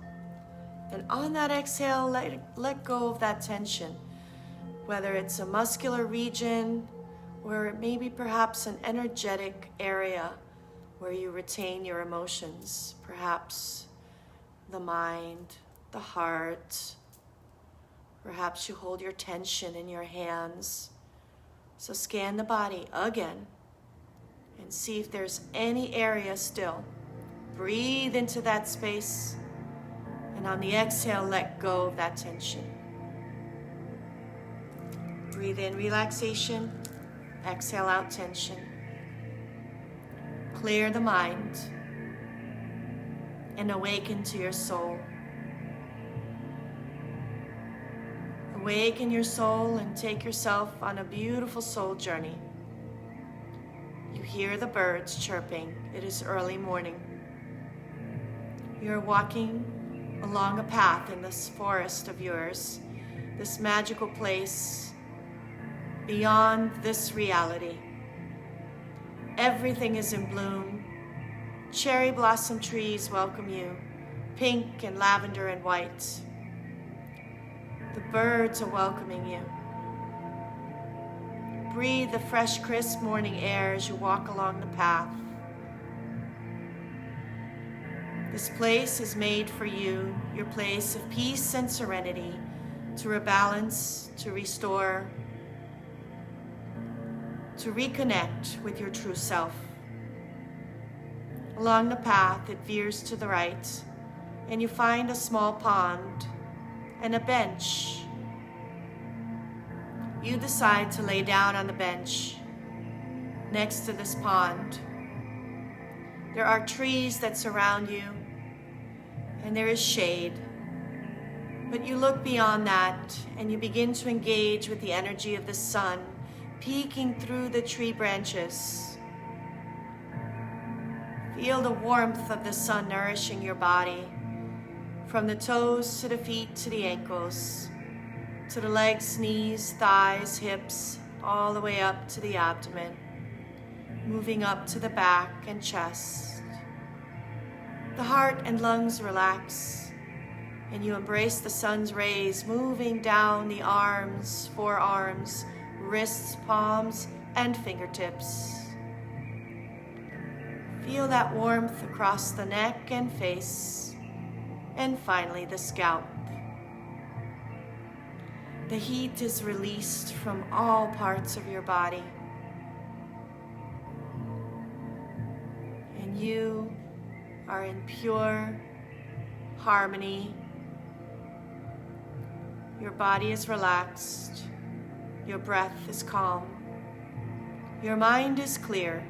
And on that exhale, let go of that tension, whether it's a muscular region or it may be perhaps an energetic area where you retain your emotions, perhaps the mind, the heart. Perhaps you hold your tension in your hands. So scan the body again and see if there's any area still. Breathe into that space, and on the exhale, let go of that tension. Breathe in relaxation, exhale out tension. Clear the mind and awaken to your soul. Awaken your soul and take yourself on a beautiful soul journey. You hear the birds chirping. It is early morning. You're walking along a path in this forest of yours, this magical place beyond this reality. Everything is in bloom. Cherry blossom trees welcome you, pink and lavender and white. The birds are welcoming you. Breathe the fresh, crisp morning air as you walk along the path. This place is made for you, your place of peace and serenity, to rebalance, to restore, to reconnect with your true self. Along the path, it veers to the right, and you find a small pond and a bench. You decide to lay down on the bench next to this pond. There are trees that surround you, and there is shade. But you look beyond that, and you begin to engage with the energy of the sun peeking through the tree branches. Feel the warmth of the sun nourishing your body, from the toes to the feet to the ankles, to the legs, knees, thighs, hips, all the way up to the abdomen, moving up to the back and chest. The heart and lungs relax, and you embrace the sun's rays, moving down the arms, forearms, wrists, palms, and fingertips. Feel that warmth across the neck and face, and finally the scalp. The heat is released from all parts of your body, and you are in pure harmony. Your body is relaxed, your breath is calm, your mind is clear,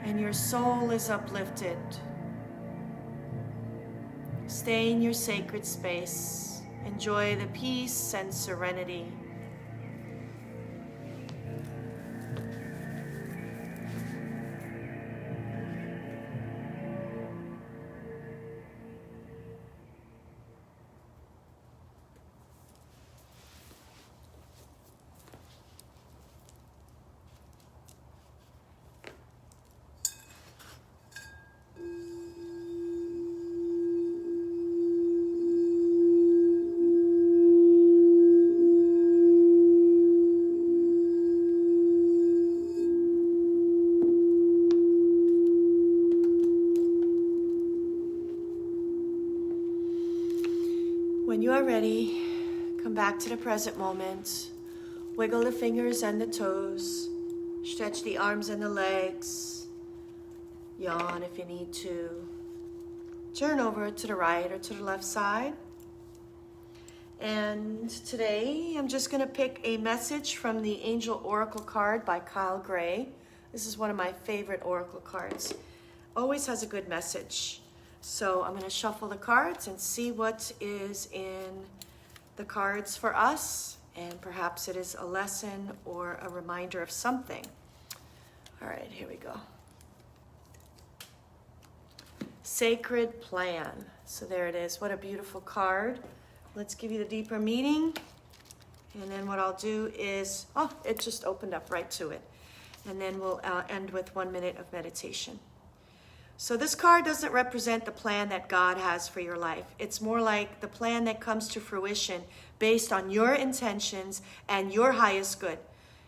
and your soul is uplifted. Stay in your sacred space. Enjoy the peace and serenity. When you are ready, come back to the present moment. Wiggle the fingers and the toes. Stretch the arms and the legs. Yawn if you need to. Turn over to the right or to the left side. And today I'm just going to pick a message from the Angel Oracle card by Kyle Gray. This is one of my favorite Oracle cards. Always has a good message. So I'm going to shuffle the cards and see what is in the cards for us. And perhaps it is a lesson or a reminder of something. All right, here we go. Sacred Plan. So there it is. What a beautiful card. Let's give you the deeper meaning. And then what I'll do is, oh, it just opened up right to it. And then we'll end with 1 minute of meditation. So this card doesn't represent the plan that God has for your life. It's more like the plan that comes to fruition based on your intentions and your highest good.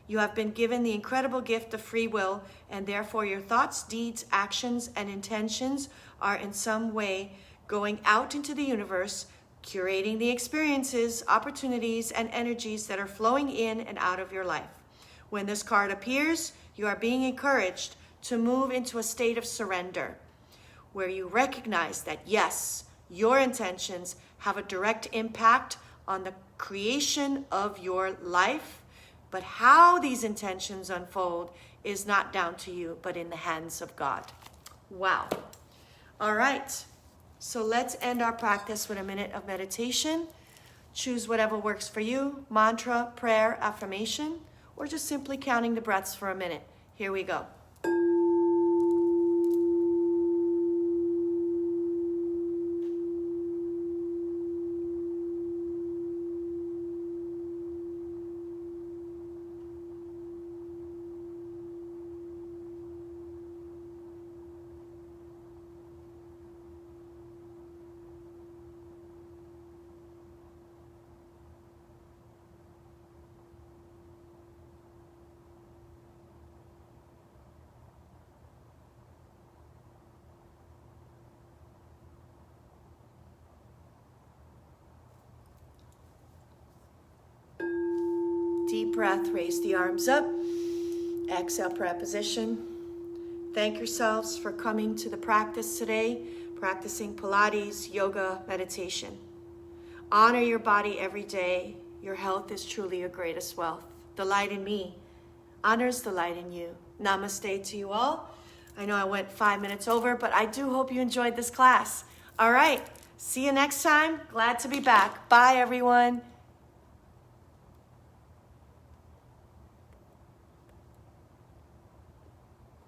You have been given the incredible gift of free will, and therefore your thoughts, deeds, actions, and intentions are in some way going out into the universe, curating the experiences, opportunities, and energies that are flowing in and out of your life. When this card appears, you are being encouraged to move into a state of surrender, where you recognize that yes, your intentions have a direct impact on the creation of your life, but how these intentions unfold is not down to you, but in the hands of God. Wow. All right. So let's end our practice with a minute of meditation. Choose whatever works for you, mantra, prayer, affirmation, or just simply counting the breaths for a minute. Here we go. Deep breath, raise the arms up. Exhale, prayer position. Thank yourselves for coming to the practice today, practicing Pilates, yoga, meditation. Honor your body every day. Your health is truly your greatest wealth. The light in me honors the light in you. Namaste to you all. I know I went 5 minutes over, but I do hope you enjoyed this class. All right, see you next time. Glad to be back. Bye, everyone.